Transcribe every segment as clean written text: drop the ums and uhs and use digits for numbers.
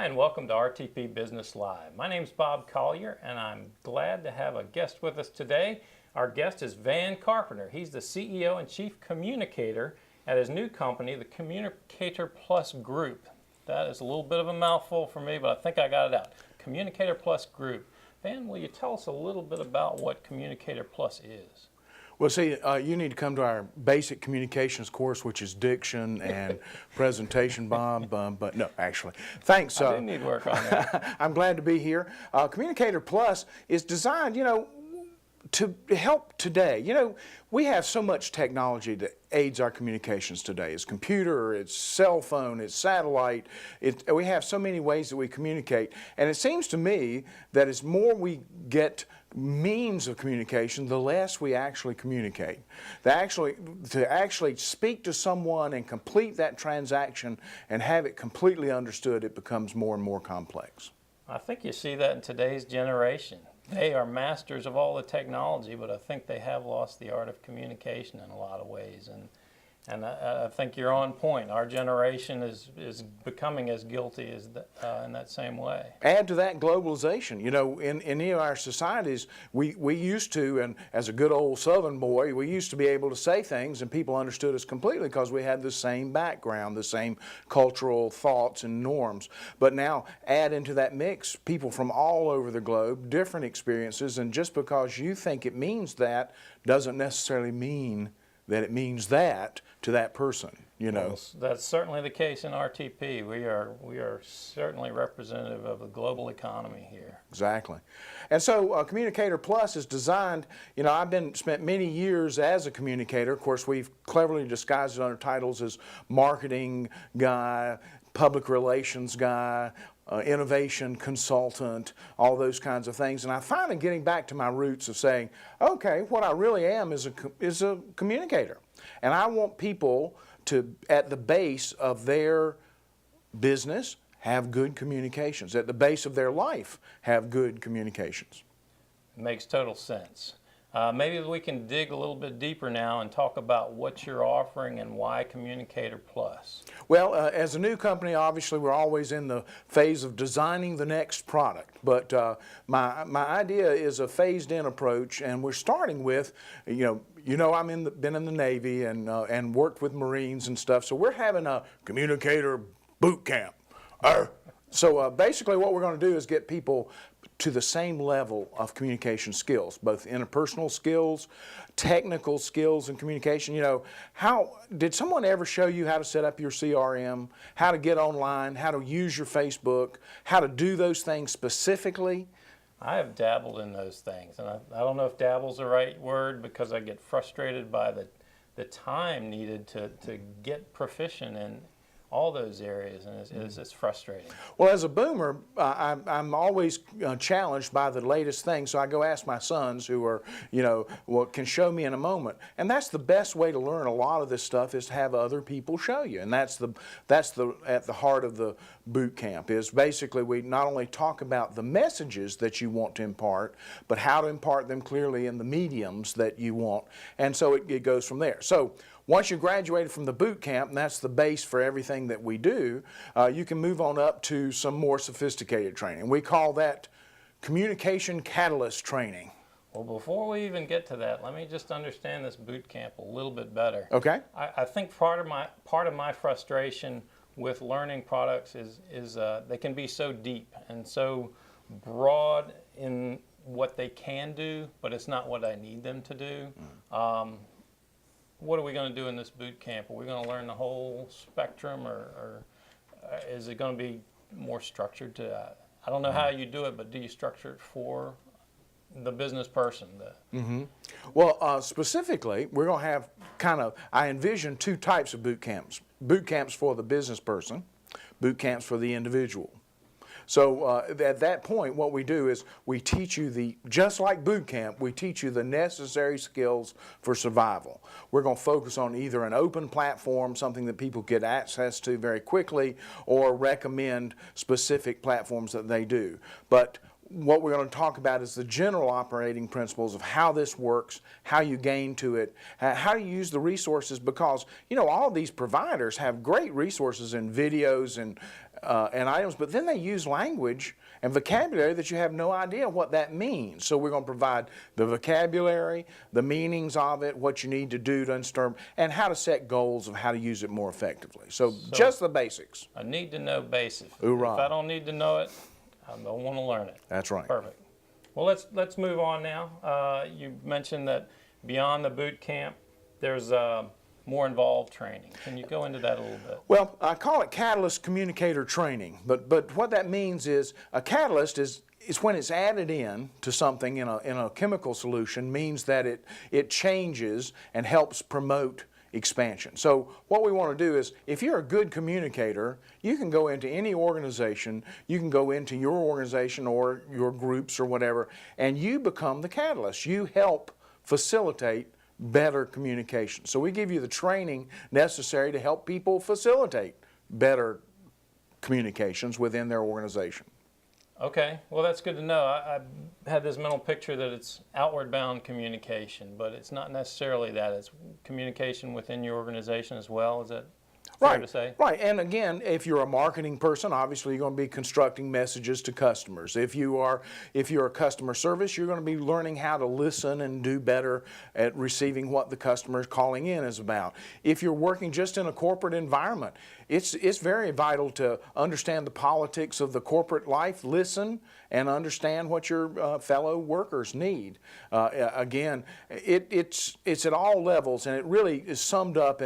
and welcome to RTP Business Live. My name is Bob Collier, and I'm glad to have a guest with us today. Our guest is Van Carpenter. He's the CEO and Chief Communicator at his new company, the Communicator Plus Group. That is a little bit of a mouthful for me, but I think I got it out. Communicator Plus Group. Van, will you tell us a little bit about what Communicator Plus is? Well, see, you need to come to our basic communications course, which is diction and presentation, Bob. But no, actually, thanks. I do need work on that. I'm glad to be here. Communicator Plus is designed, to help today. We have so much technology that aids our communications today. It's computer, it's cell phone, it's satellite. We have so many ways that we communicate. And it seems to me that as more we get means of communication, the less we actually communicate. To actually speak to someone and complete that transaction and have it completely understood, it becomes more and more complex. I think you see that in today's generation. They are masters of all the technology, but I think they have lost the art of communication in a lot of ways. And I think you're on point. Our generation is becoming as guilty as in that same way. Add to that globalization. In our societies, we used to, and as a good old Southern boy, we used to be able to say things and people understood us completely because we had the same background, the same cultural thoughts and norms. But now add into that mix people from all over the globe, different experiences, and just because you think it means that doesn't necessarily mean that it means that to that person, Well, that's certainly the case in RTP. We are certainly representative of the global economy here. Exactly. And so Communicator Plus is designed, I've spent many years as a communicator. Of course, we've cleverly disguised it under titles as marketing guy, public relations guy, innovation consultant, all those kinds of things. And I finally getting back to my roots of saying, okay, what I really am is a communicator. And I want people to, at the base of their business, have good communications. At the base of their life, have good communications. It makes total sense. Maybe we can dig a little bit deeper now and talk about what you're offering and why Communicator Plus. Well, as a new company, obviously we're always in the phase of designing the next product. But my idea is a phased-in approach, and we're starting with, I'm been in the Navy and worked with Marines and stuff. So we're having a communicator boot camp. So basically what we're going to do is get people to the same level of communication skills, both interpersonal skills, technical skills in communication. How did someone ever show you how to set up your CRM, how to get online, how to use your Facebook, how to do those things specifically? I have dabbled in those things, and I don't know if dabble's the right word because I get frustrated by the time needed to get proficient in all those areas, and it's frustrating. Well, as a boomer, I'm always challenged by the latest thing, so I go ask my sons who are, can show me in a moment. And that's the best way to learn a lot of this stuff is to have other people show you. And that's at the heart of the boot camp is basically we not only talk about the messages that you want to impart, but how to impart them clearly in the mediums that you want. And so it goes from there. So once you graduated from the boot camp, and that's the base for everything that we do, you can move on up to some more sophisticated training. We call that communication catalyst training. Well, before we even get to that, let me just understand this boot camp a little bit better. Okay. I think part of my frustration with learning products is they can be so deep and so broad in what they can do, but it's not what I need them to do. What are we going to do in this boot camp? Are we going to learn the whole spectrum, or is it going to be more structured I don't know how you do it, but do you structure it for the business person? Well, specifically, we're going to have I envision two types of boot camps. Boot camps for the business person, boot camps for the individual. So at that point, what we do is we teach you just like boot camp, we teach you the necessary skills for survival. We're going to focus on either an open platform, something that people get access to very quickly, or recommend specific platforms that they do. But what we're going to talk about is the general operating principles of how this works, how you gain to it, how you use the resources, because all of these providers have great resources in videos and and items, but then they use language and vocabulary that you have no idea what that means. So we're going to provide the vocabulary, the meanings of it, what you need to do to understand, and how to set goals of how to use it more effectively. So just the basics. A need to know basis. Hoorah. If I don't need to know it, I don't want to learn it. That's right. Perfect. Well, let's move on now. You mentioned that beyond the boot camp, there's more involved training. Can you go into that a little bit? Well, I call it Catalyst Communicator Training, but what that means is a catalyst is when it's added in to something in a chemical solution, means that it changes and helps promote expansion. So what we want to do is, if you're a good communicator, you can go into any organization, you can go into your organization or your groups or whatever, and you become the catalyst. You help facilitate better communication. So we give you the training necessary to help people facilitate better communications within their organization. Okay, well that's good to know. I had this mental picture that it's outward bound communication, but it's not necessarily that. It's communication within your organization as well. Is that fair to say? Right, and again, if you're a marketing person, obviously you're going to be constructing messages to customers. If you're a customer service, you're going to be learning how to listen and do better at receiving what the customer is calling in is about. If you're working just in a corporate environment, it's very vital to understand the politics of the corporate life, listen, and understand what your fellow workers need. Again, it's at all levels, and it really is summed up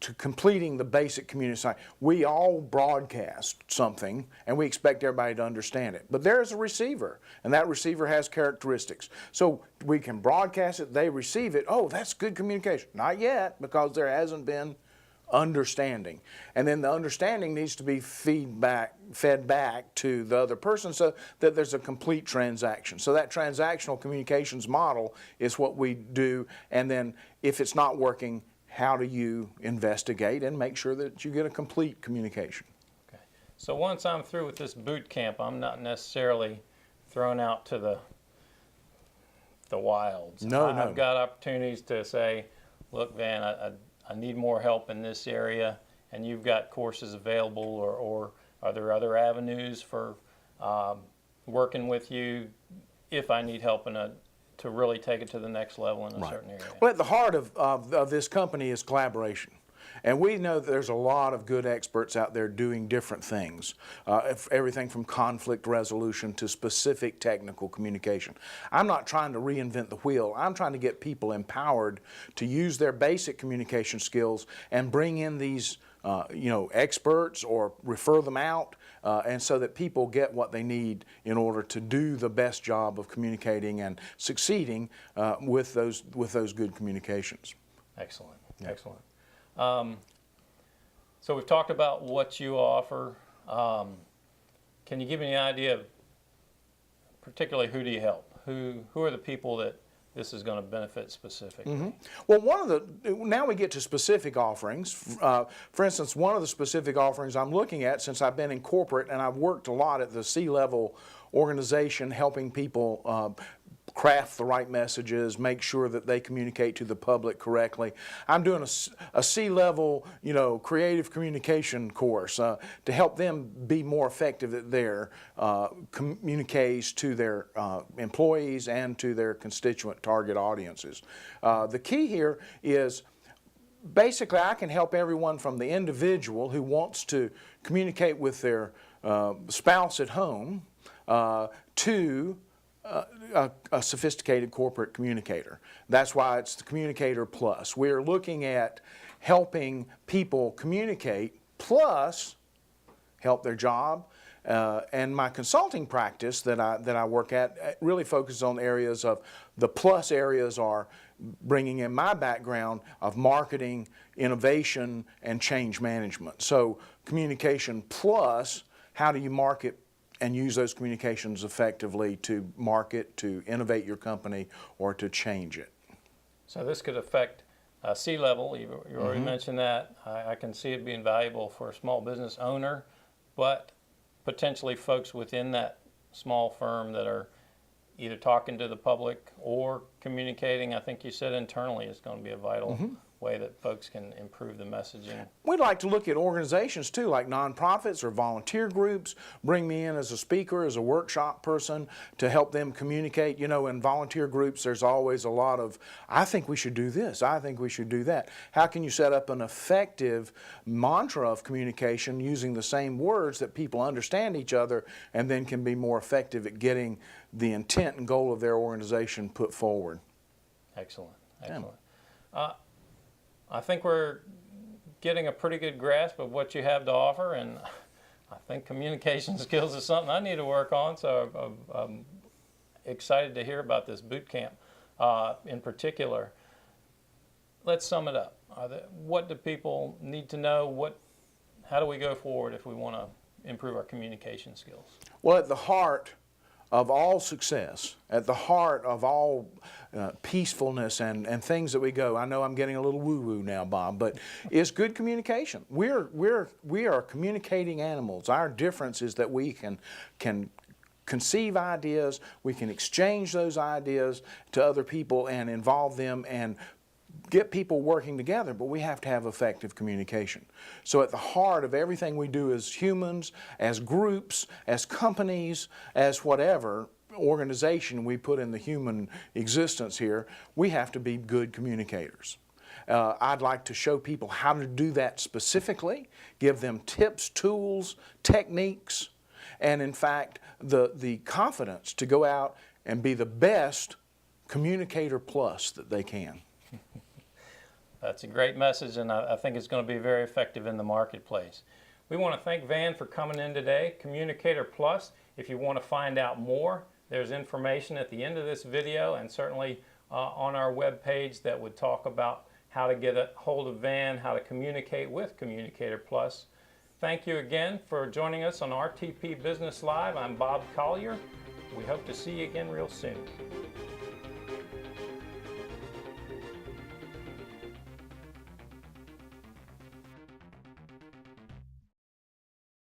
to completing the basic communication. We all broadcast something, and we expect everybody to understand it. But there's a receiver, and that receiver has characteristics. So we can broadcast it, they receive it. Oh, that's good communication. Not yet, because there hasn't been understanding. And then the understanding needs to be fed back to the other person so that there's a complete transaction. So that transactional communications model is what we do, and then if it's not working, how do you investigate and make sure that you get a complete communication? Okay. So once I'm through with this boot camp, I'm not necessarily thrown out to the wilds. I've got opportunities to say, look, Van, I need more help in this area, and you've got courses available, or are there other avenues for working with you if I need help to really take it to the next level in a certain area? Well, at the heart of this company is collaboration. And we know that there's a lot of good experts out there doing different things, everything from conflict resolution to specific technical communication. I'm not trying to reinvent the wheel. I'm trying to get people empowered to use their basic communication skills and bring in these experts or refer them out, and so that people get what they need in order to do the best job of communicating and succeeding with those good communications. Excellent, excellent. So we've talked about what you offer. Can you give me an idea of particularly who do you help? Who are the people that this is going to benefit specifically? Mm-hmm. Well, now we get to specific offerings. For instance, one of the specific offerings I'm looking at, since I've been in corporate and I've worked a lot at the C-level organization helping people craft the right messages, make sure that they communicate to the public correctly. I'm doing a C-level, creative communication course to help them be more effective at their communiques to their employees and to their constituent target audiences. The key here is basically I can help everyone from the individual who wants to communicate with their spouse at home to a sophisticated corporate communicator. That's why it's the Communicator Plus. We're looking at helping people communicate plus help their job. And my consulting practice that I work at really focuses on areas of the plus areas are bringing in my background of marketing, innovation, and change management. So communication plus, how do you market and use those communications effectively to market, to innovate your company, or to change it. So this could affect C-level. You already mentioned that. I can see it being valuable for a small business owner, but potentially folks within that small firm that are either talking to the public or communicating. I think you said internally is going to be a vital way that folks can improve the messaging? We'd like to look at organizations too, like nonprofits or volunteer groups. Bring me in as a speaker, as a workshop person to help them communicate. You know, in volunteer groups, there's always a lot of, I think we should do this, I think we should do that. How can you set up an effective mantra of communication using the same words that people understand each other and then can be more effective at getting the intent and goal of their organization put forward? Excellent, excellent. I think we're getting a pretty good grasp of what you have to offer, and I think communication skills is something I need to work on, so I'm excited to hear about this boot camp in particular. Let's sum it up. What do people need to know? How do we go forward if we want to improve our communication skills? Well, at the heart of all success, at the heart of all peacefulness and things that we go, I know I'm getting a little woo-woo now, Bob, but is good communication. We are communicating animals. Our difference is that we can conceive ideas, we can exchange those ideas to other people and involve them and get people working together, but we have to have effective communication. So at the heart of everything we do as humans, as groups, as companies, as whatever organization we put in the human existence here, we have to be good communicators. I'd like to show people how to do that specifically, give them tips, tools, techniques, and in fact, the confidence to go out and be the best Communicator Plus that they can. That's a great message, and I think it's going to be very effective in the marketplace. We want to thank Van for coming in today. Communicator Plus, if you want to find out more, there's information at the end of this video and certainly on our webpage that would talk about how to get a hold of Van, how to communicate with Communicator Plus. Thank you again for joining us on RTP Business Live. I'm Bob Collier. We hope to see you again real soon.